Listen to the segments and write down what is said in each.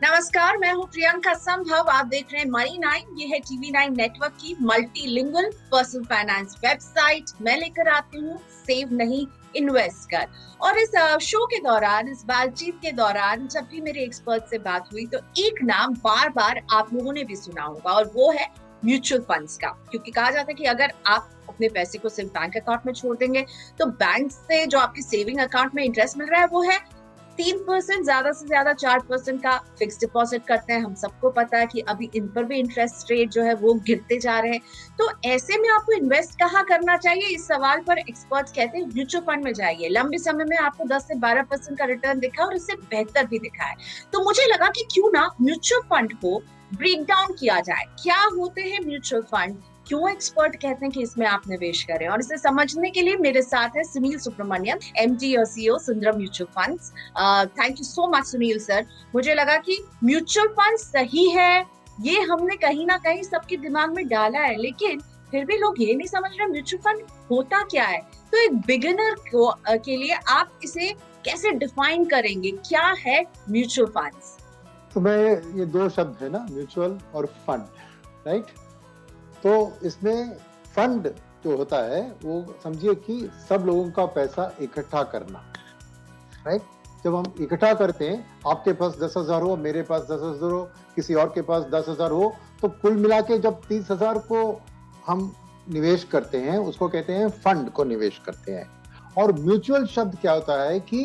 नमस्कार, मैं हूँ प्रियंका संभव। आप देख रहे हैं मनी 9। ये है TV9 नेटवर्क की मल्टीलिंगुअल पर्सनल फाइनेंस वेबसाइट। मैं लेकर आती हूँ सेव नहीं इन्वेस्ट कर। और इस शो के दौरान, इस बातचीत के दौरान जब भी मेरे एक्सपर्ट से बात हुई तो एक नाम बार बार आप लोगों ने भी सुना होगा, और वो है म्यूचुअल फंड्स का। क्योंकि कहा जाता है कि अगर आप अपने पैसे को सिर्फ बैंक अकाउंट में छोड़ देंगे तो बैंक से जो आपके सेविंग अकाउंट में इंटरेस्ट मिल रहा है वो है 3%, ज्यादा से ज्यादा 4% का फिक्स डिपॉजिट करते हैं। हम सबको पता है कि अभी इन पर भी इंटरेस्ट रेट जो है वो गिरते जा रहे हैं। तो ऐसे में आपको इन्वेस्ट कहाँ करना चाहिए, इस सवाल पर एक्सपर्ट्स कहते हैं म्यूचुअल फंड में जाइए। लंबे समय में आपको 10 से 12% का रिटर्न दिखा और इससे बेहतर भी दिखा है। तो मुझे लगा कि क्यों ना म्यूचुअल फंड को ब्रेक डाउन किया जाए। क्या होते हैं म्यूचुअल फंड, क्यों एक्सपर्ट कहते हैं कि इसमें आप निवेश करें, और इसे समझने के लिए मेरे साथ है सुनील सुब्रमण्यम, MD और CEO Sundaram mutual funds. Thank you so much Sunil sir. मुझे लगा कि म्यूचुअल फंड सही है, ये हमने कहीं ना कहीं सबके दिमाग में डाला है, लेकिन फिर भी लोग ये नहीं समझ रहे म्यूचुअल फंड होता क्या है। तो एक बिगिनर के लिए आप इसे कैसे डिफाइन करेंगे, क्या है म्यूचुअल फंड्स? तो मैं ये दो शब्द है ना, म्यूचुअल और फंड, राइट। तो इसमें फंड जो होता है वो समझिए कि सब लोगों का पैसा इकट्ठा करना, राइट। जब हम इकट्ठा करते हैं, आपके पास 10,000 हो, मेरे पास 10,000 हो, किसी और के पास 10,000 हो, तो कुल मिला के जब 30,000 को हम निवेश करते हैं उसको कहते हैं फंड को निवेश करते हैं। और म्यूचुअल शब्द क्या होता है कि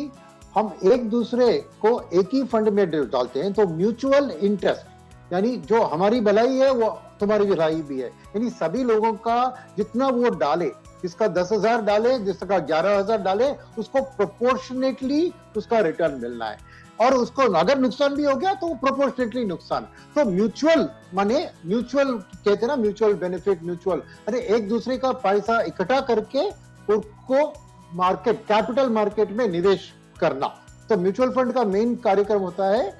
हम एक दूसरे को एक ही फंड में डालते हैं, तो म्यूचुअल इंटरेस्ट, यानी जो हमारी भलाई है वो तुम्हारी भलाई भी है। यानी सभी लोगों का जितना वो डाले, जिसका 10,000 डाले, जिसका 11,000 डाले, उसको प्रोपोर्शनेटली उसका रिटर्न मिलना है। और उसको अगर नुकसान भी हो गया तो प्रोपोर्शनेटली नुकसान। तो म्यूचुअल माने, म्यूचुअल कहते हैं ना, म्यूचुअल बेनिफिट, म्यूचुअल अरे एक दूसरे का पैसा इकट्ठा करके उसको मार्केट, कैपिटल मार्केट में निवेश करना। तो म्यूचुअल फंड का मेन कार्यक्रम होता है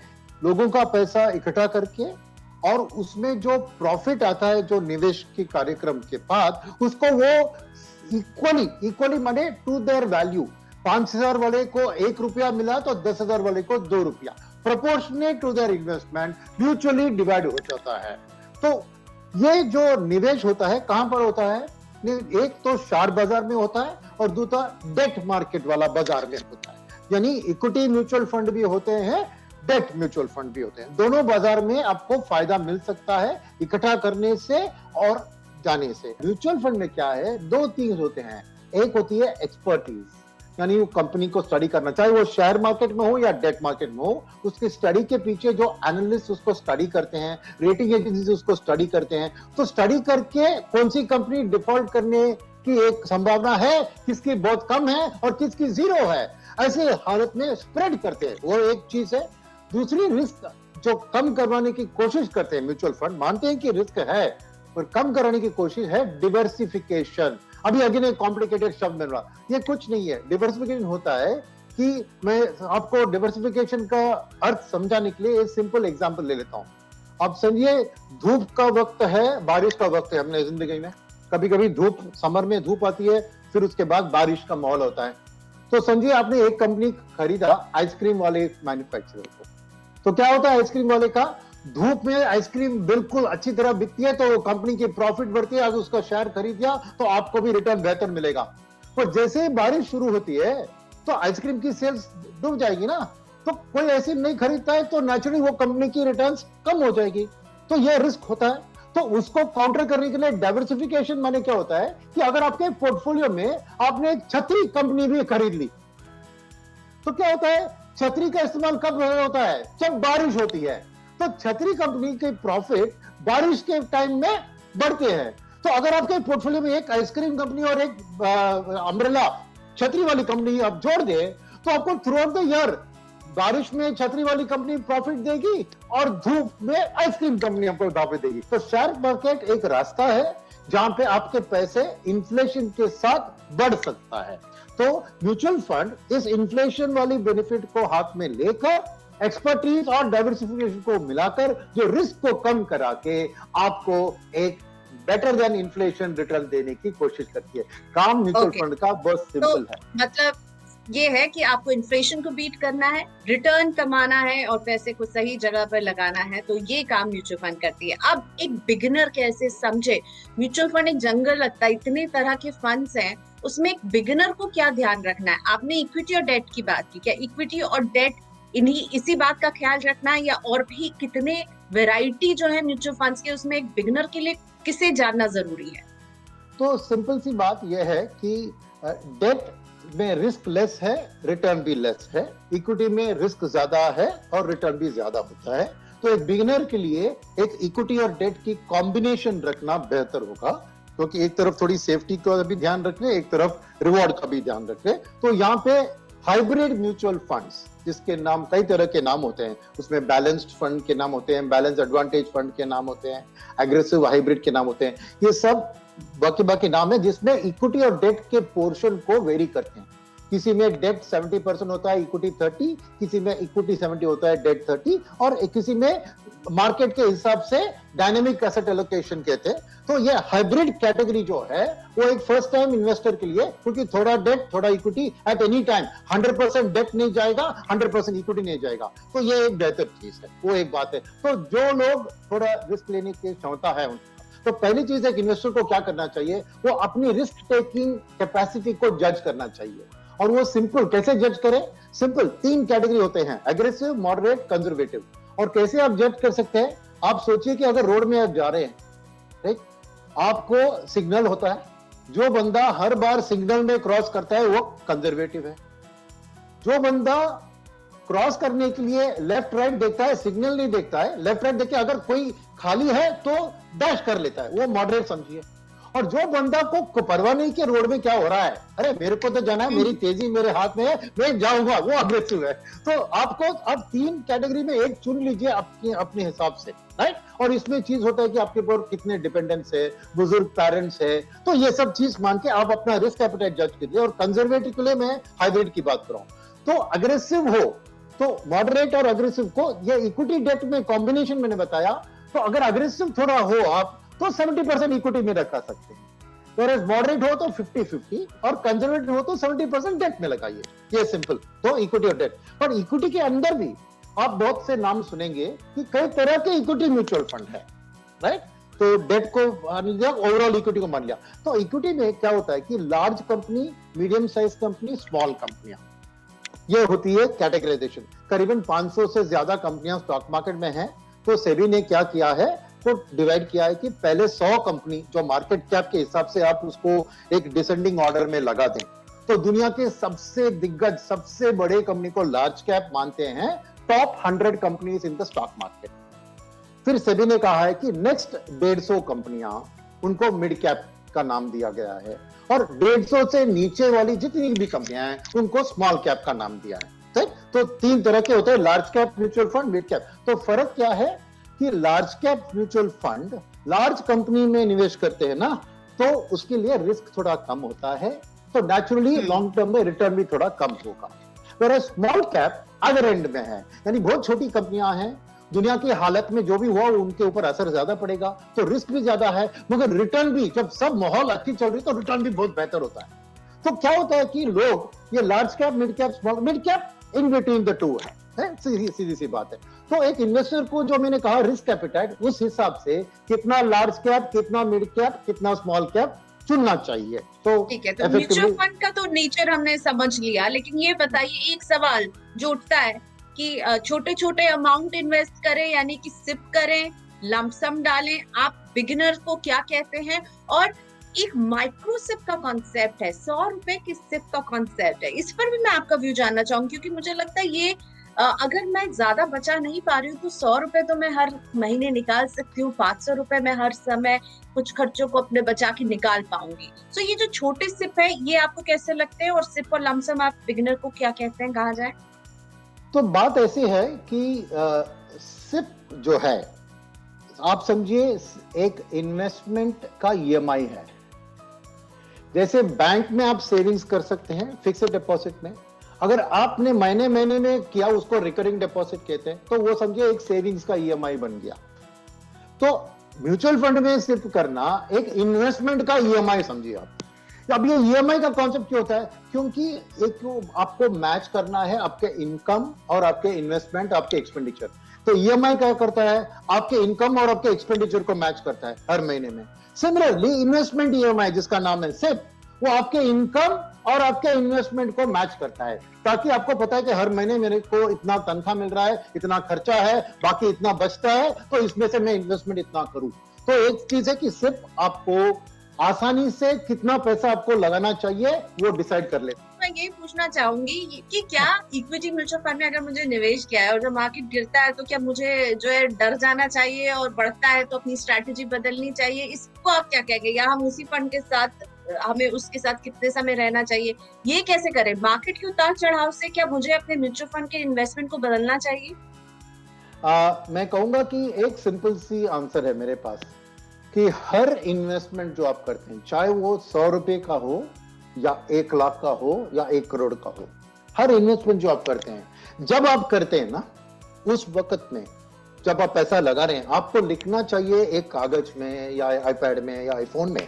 लोगों का पैसा इकट्ठा करके, और उसमें जो प्रॉफिट आता है जो निवेश के कार्यक्रम के बाद, उसको वो इक्वली माने टू देयर वैल्यू, 5,000 वाले को 1 रुपया मिला तो 10,000 वाले को 2 रुपया, proportionate to their investment, mutually divide हो जाता है। तो ये जो निवेश होता है कहां पर होता है? एक तो शेयर बाजार में होता है और दूसरा डेट मार्केट वाला बाजार में होता है। यानी इक्विटी म्यूचुअल फंड भी होते हैं, डेट म्यूचुअल फंड भी होते हैं। दोनों बाजार में आपको फायदा मिल सकता है इकट्ठा करने से और जाने से। म्यूचुअल फंड में क्या है, दो चीज होते हैं। एक होती है एक्सपर्टीज, यानी वो कंपनी को स्टडी करना, चाहे वो शेयर मार्केट में हो या डेट मार्केट में हो, उसके स्टडी के पीछे जो एनालिस्ट उसको स्टडी करते हैं, रेटिंग एजेंसीज उसको स्टडी करते हैं। तो स्टडी करके कौन सी कंपनी डिफॉल्ट करने की एक संभावना है, किसकी बहुत कम है और किसकी जीरो है, ऐसे हालत में स्प्रेड करते हैं, वो एक चीज है। दूसरी, रिस्क जो कम करवाने की कोशिश करते हैं म्यूचुअल फंड, मानते हैं कि रिस्क है पर कम कराने की कोशिश है डिवर्सिफिकेशन। अभी अगेन एक कॉम्प्लिकेटेड शब्द मिल रहा, ये कुछ नहीं है। डिवर्सिफिकेशन होता है कि मैं आपको डिवर्सिफिकेशन का अर्थ समझाने के लिए एक सिंपल एग्जांपल ले लेता हूं। आप समझिए, धूप का वक्त है, बारिश का वक्त है। हमने जिंदगी में कभी कभी धूप, समर में धूप आती है, फिर उसके बाद बारिश का माहौल होता है। तो समझिए आपने एक कंपनी खरीदा, आइसक्रीम वाले मैन्युफैक्चरर को। तो क्या होता है आइसक्रीम वाले का, धूप में आइसक्रीम बिल्कुल अच्छी तरह बिकती है तो कंपनी की प्रॉफिट बढ़ती है। अगर उसका शेयर खरीद दिया तो आपको भी रिटर्न बेहतर मिलेगा। पर जैसे ही बारिश शुरू होती है तो आइसक्रीम की सेल्स डूब जाएगी ना, तो कोई ऐसी नहीं खरीदता है, तो नेचुरली वो कंपनी की रिटर्न्स कम हो जाएगी। तो यह रिस्क होता है। तो उसको काउंटर करने के लिए डाइवर्सिफिकेशन माने क्या होता है कि अगर आपके पोर्टफोलियो में आपने एक छतरी कंपनी भी खरीद ली, तो क्या होता है, छतरी का इस्तेमाल कब होता है, जब बारिश होती है। तो छतरी कंपनी के प्रॉफिट बारिश के टाइम में बढ़ते हैं। तो अगर आपके पोर्टफोलियो में एक आइसक्रीम कंपनी और एक अम्ब्रेला छतरी वाली कंपनी आप जोड़ दे, तो आपको थ्रू आउट द ईयर बारिश में छतरी वाली कंपनी प्रॉफिट देगी और धूप में आइसक्रीम कंपनी आपको प्रॉफिट देगी। तो शेयर मार्केट एक रास्ता है जहां पे आपके पैसे इन्फ्लेशन के साथ बढ़ सकता है। तो म्यूचुअल फंड इस इन्फ्लेशन वाली बेनिफिट को हाथ में लेकर, एक्सपर्टीज और डाइवर्सिफिकेशन को मिलाकर, जो रिस्क को कम करा के आपको एक बेटर देन इन्फ्लेशन रिटर्न देने की कोशिश करती है। काम म्यूचुअल फंड का बहुत सिंपल है। मतलब ये है कि आपको इन्फ्लेशन को बीट करना है, रिटर्न कमाना है और पैसे को सही जगह पर लगाना है, तो ये काम म्यूचुअल फंड करती है। अब एक बिगिनर कैसे समझे, म्यूचुअल फंड एक जंगल लगता है, इतने तरह के फंड्स हैं, उसमें एक बिगिनर को क्या ध्यान रखना है? आपने इक्विटी और डेट की बात की, क्या इक्विटी और डेट इन्हीं इसी बात का ख्याल रखना है, या और भी कितने वैरायटी जो है म्यूचुअल फंड्स के, उसमें एक बिगिनर के लिए किसे जानना जरूरी है? तो सिंपल सी बात यह है कि डेट में रिस्क लेस है, रिटर्न भी लेस है, इक्विटी में रिस्क ज्यादा है और रिटर्न भी ज्यादा होता है। तो एक बिगिनर के लिए एक इक्विटी और डेट की कॉम्बिनेशन रखना बेहतर होगा, क्योंकि एक तरफ थोड़ी सेफ्टी का भी ध्यान रख ले, एक तरफ रिवॉर्ड का भी ध्यान रख ले। तो यहाँ पे हाइब्रिड म्यूचुअल फंड्स, जिसके नाम कई तरह के नाम होते हैं, उसमें बैलेंस्ड फंड के नाम होते हैं, बैलेंस एडवांटेज फंड के नाम होते हैं, एग्रेसिव हाइब्रिड के नाम होते हैं, ये सब बाकी नाम है, जिसमें इक्विटी और डेट के पोर्शन को वेरी करते हैं। किसी में डेट 70% होता है, इक्विटी 30, किसी में इक्विटी 70 होता है, डेट 30, और किसी में मार्केट के हिसाब से डायनेमिक एसेट एलोकेशन कहते हैं। तो ये हाइब्रिड कैटेगरी जो है वो एक फर्स्ट टाइम इन्वेस्टर के लिए, क्योंकि थोड़ा डेट थोड़ा equity at any time, 100% debt नहीं जाएगा, 100% इक्विटी नहीं जाएगा, तो ये एक बेहतर चीज है, वो एक बात है। तो जो लोग थोड़ा रिस्क लेने की क्षमता है उनकी, तो पहली चीज एक इन्वेस्टर को क्या करना चाहिए, वो अपनी रिस्क टेकिंग कैपेसिटी को जज करना चाहिए। और वो सिंपल कैसे जज करें? सिंपल 3 कैटेगरी होते हैं, एग्रेसिव, मॉडरेट, कंजर्वेटिव। और कैसे आप जज कर सकते हैं? आप सोचिए कि अगर रोड में आप जा रहे हैं, ठीक, आपको सिग्नल होता है, जो बंदा हर बार सिग्नल में क्रॉस करता है वो कंजर्वेटिव है। जो बंदा क्रॉस करने के लिए लेफ्ट राइट देखता है, सिग्नल नहीं देखता है, लेफ्ट राइट देख के अगर कोई खाली है तो डैश कर लेता है, वो मॉडरेट समझिए। और जो बंदा को परवाह नहीं कि रोड में क्या हो रहा है, अरे मेरे को तो जाना है, मेरी तेजी मेरे हाथ में है, मैं जाऊंगा, वो अग्रेसिव है। तो आपको अब 3 कैटेगरी में एक चुन लीजिए अपने हिसाब से, राइट। और इसमें चीज होता है कि आपके ऊपर कितने डिपेंडेंस है, बुजुर्ग पेरेंट्स है, तो ये सब चीज मान के आप अपना रिस्क एपेटाइट जज कीजिए। और कंजर्वेटिव के लिए मैं हाइब्रिड की बात कर रहा हूं। तो अग्रेसिव हो तो मॉडरेट और अग्रेसिव को, ये इक्विटी डेट में कॉम्बिनेशन मैंने बताया, तो अगर अग्रेसिव थोड़ा हो आप तो 70% इक्विटी में रखा सकते हैं, तो मॉडरेट हो तो 50-50 और कंजर्वेटिव हो तो 70% डेट में लगाइए, ये सिंपल। तो इक्विटी और डेट, और इक्विटी के अंदर भी आप बहुत से नाम सुनेंगे कि कई तरह के इक्विटी म्यूचुअल फंड है, राइट। तो डेट को मान लिया, ओवरऑल इक्विटी को मान लिया। तो इक्विटी में क्या होता है कि large company, medium size company, small कंपनियां, ये होती है कैटेगराइजेशन। करीबन 500 से ज्यादा कंपनियां स्टॉक मार्केट में हैं। तो सेबी ने क्या किया है, तो डिवाइड किया है कि पहले 100 कंपनी जो मार्केट कैप के हिसाब से आप उसको एक डिसेंडिंग ऑर्डर में लगा दें, तो दुनिया के सबसे दिग्गज, सबसे बड़े कंपनी को लार्ज कैप मानते हैं, top 100 companies in the stock market. फिर सेबी ने कहा है कि नेक्स्ट 150 कंपनियां, उनको मिड कैप का नाम दिया गया है, और 150 से नीचे वाली जितनी भी कंपनियां हैं उनको स्मॉल कैप का नाम दिया है। तो 3 तरह के होते हैं, large cap mutual fund, mid cap. तो फर्क क्या है कि large cap mutual fund large company में निवेश करते हैं ना, तो उसके लिए रिस्क थोड़ा कम होता है, तो नेचुरली लॉन्ग टर्म में रिटर्न भी थोड़ा कम होगा। पर स्मॉल कैप अदर एंड में है, यानी बहुत छोटी कंपनियां हैं, दुनिया की हालत में जो भी हुआ उनके ऊपर असर ज्यादा पड़ेगा, तो रिस्क भी ज्यादा है, मगर रिटर्न भी, जब सब माहौल अच्छी चल रही तो रिटर्न भी बहुत बेहतर होता है। तो क्या होता है कि लोग ये large cap, mid cap, small, mid cap in between the two है, सीधी सी बात है। तो एक इन्वेस्टर को, जो मैंने कहा रिस्क एपेटाइट, उस हिसाब से कितना लार्ज कैप, कितना मिड कैप, कितना स्मॉल कैप चुनना चाहिए। तो ठीक है, तो म्यूचुअल फंड का तो नेचर हमने समझ लिया, लेकिन ये बताइए, एक सवाल जो उठता है कि छोटे छोटे अमाउंट इन्वेस्ट करें, यानी कि सिप करें, लमसम डालें, आप बिगिनर को क्या कहते हैं? और एक माइक्रो सिप का कॉन्सेप्ट है, 100 रुपए की सिप का कॉन्सेप्ट है, इस पर भी मैं आपका व्यू जानना चाहूंगी, क्योंकि मुझे लगता है ये अगर मैं ज्यादा बचा नहीं पा रही हूँ तो 100 रुपए तो मैं हर महीने निकाल सकती हूँ, 500 रुपए मैं हर समय कुछ खर्चों को अपने बचा के निकाल पाऊंगी। तो ये जो छोटे सिप है, ये आपको कैसे लगते हैं? और सिप और लमसम आप बिगिनर को क्या कहते हैं, कहा जाए? तो बात ऐसी है कि सिप जो है, आप समझिए एक इन्वेस्टमेंट का ईएमआई है। जैसे बैंक में आप सेविंग्स कर सकते हैं फिक्स्ड डिपॉजिट में, अगर आपने महीने महीने में किया, उसको रिकरिंग डिपॉजिट कहते हैं, तो वो समझिए एक सेविंग्स का ईएमआई बन गया। तो म्यूचुअल फंड में सिर्फ करना एक इन्वेस्टमेंट का ईएमआई समझिए आप। अब ये ईएमआई का कॉन्सेप्ट क्यों होता है? क्योंकि एक आपको मैच करना है आपके इनकम और आपके इन्वेस्टमेंट, आपके एक्सपेंडिचर। तो ईएमआई क्या करता है? आपके इनकम और आपके एक्सपेंडिचर को मैच करता है हर महीने में। सिमिलरली इन्वेस्टमेंट ईएमआई जिसका नाम है सिप, वो आपके इनकम और आपके इन्वेस्टमेंट को मैच करता है, ताकि आपको पता है कि हर महीने मेरे को इतना तनख्वाह मिल रहा है, इतना खर्चा है, बाकी इतना बचता है, तो इसमें से मैं इन्वेस्टमेंट इतना करूं। तो एक चीज है कि सिर्फ आपको आसानी से कितना पैसा आपको लगाना चाहिए वो डिसाइड कर ले। मैं यही पूछना चाहूंगी कि क्या इक्विटी म्यूचुअल फंड में अगर मुझे निवेश किया है और जब मार्केट गिरता है तो क्या मुझे जो है डर जाना चाहिए, और बढ़ता है तो अपनी स्ट्रैटेजी बदलनी चाहिए? इसको आप क्या कहेंगे? या हम उसी फंड के साथ, हमें उसके साथ कितने समय रहना चाहिए? ये कैसे करें? मार्केट के उतार चढ़ाव से क्या मुझे अपने म्यूचुअल फंड के इन्वेस्टमेंट को बदलना चाहिए? मैं कहूंगा कि एक सिंपल सी आंसर है मेरे पास कि हर इन्वेस्टमेंट जो आप करते हैं, चाहे वो 100 रुपए का हो या 1 लाख का हो या 1 करोड़ का हो, हर इन्वेस्टमेंट जो आप करते हैं, जब आप करते हैं ना, उस वक्त में जब आप पैसा लगा रहे हैं, आपको लिखना चाहिए एक कागज में या आईपैड में या आईफोन में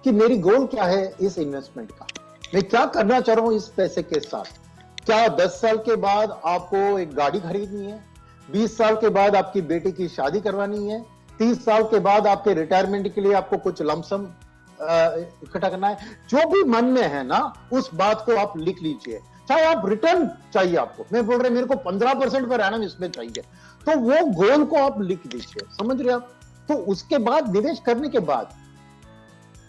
कि मेरी गोल क्या है इस इन्वेस्टमेंट का, मैं क्या करना चाह रहा हूं इस पैसे के साथ। क्या 10 साल के बाद आपको एक गाड़ी खरीदनी है? 20 साल के बाद आपकी बेटी की शादी करवानी है? 30 साल के बाद आपके रिटायरमेंट के लिए आपको कुछ लमसम इकट्ठा करना है? जो भी मन में है ना, उस बात को आप लिख लीजिए। चाहे आप रिटर्न चाहिए आपको, मैं बोल रहा मेरे को 15% पर एनम इसमें चाहिए, तो वो गोल को आप लिख दीजिए। समझ रहे आप? तो उसके बाद निवेश करने के बाद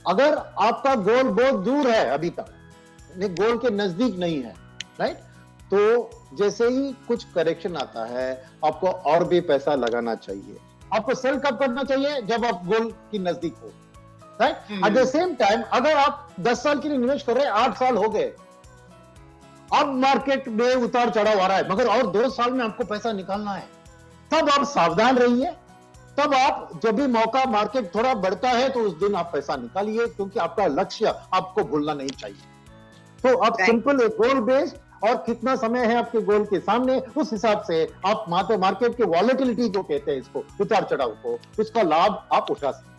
अगर आपका गोल बहुत दूर है, अभी तक गोल के नजदीक नहीं है, राइट, तो जैसे ही कुछ करेक्शन आता है आपको और भी पैसा लगाना चाहिए। आपको सेल कब करना चाहिए? जब आप गोल की नजदीक हो, right. At the same time अगर आप 10 साल के लिए निवेश कर रहे हैं, 8 साल हो गए, अब मार्केट में उतार चढ़ाव आ रहा है, मगर और 2 साल में आपको पैसा निकालना है, तब आप सावधान रहिए। तब आप जब भी मौका मार्केट थोड़ा बढ़ता है तो उस दिन आप पैसा निकालिए, क्योंकि आपका लक्ष्य आपको भूलना नहीं चाहिए। तो आप सिंपल एक गोल बेस्ड, और कितना समय है आपके गोल के सामने, उस हिसाब से आप मार्केट के वॉलेटिलिटी जो कहते हैं, इसको उतार चढ़ाव को, उसका लाभ आप उठा सकते हैं।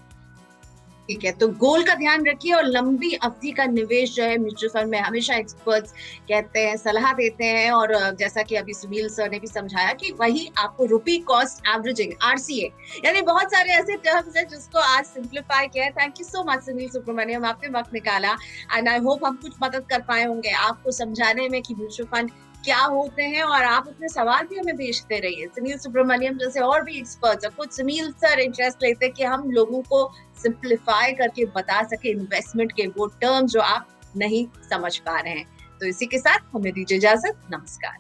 ठीक है, तो गोल का ध्यान रखिए और लंबी अवधि का निवेश जो है म्यूचुअल फंड में हमेशा एक्सपर्ट्स कहते हैं, सलाह देते हैं। और जैसा कि अभी सुनील सर ने भी समझाया कि वही आपको रुपी कॉस्ट एवरेजिंग, आरसीए, यानी बहुत सारे ऐसे टर्म्स हैं जिसको आज सिंप्लीफाई किया है। Thank you so much Sunil Subramaniam, आपने वक्त निकाला, एंड आई होप हम कुछ मदद कर पाए होंगे आपको समझाने में कि म्यूचुअल फंड क्या होते हैं। और आप अपने सवाल भी हमें भेजते रहिए। सुनील सुब्रमण्यम जैसे और भी एक्सपर्ट्स, खुद सुनील सर इंटरेस्ट लेते हैं कि हम लोगों को सिंप्लीफाई करके बता सके इन्वेस्टमेंट के वो टर्म जो आप नहीं समझ पा रहे हैं। तो इसी के साथ हमें दीजिए इजाजत। नमस्कार।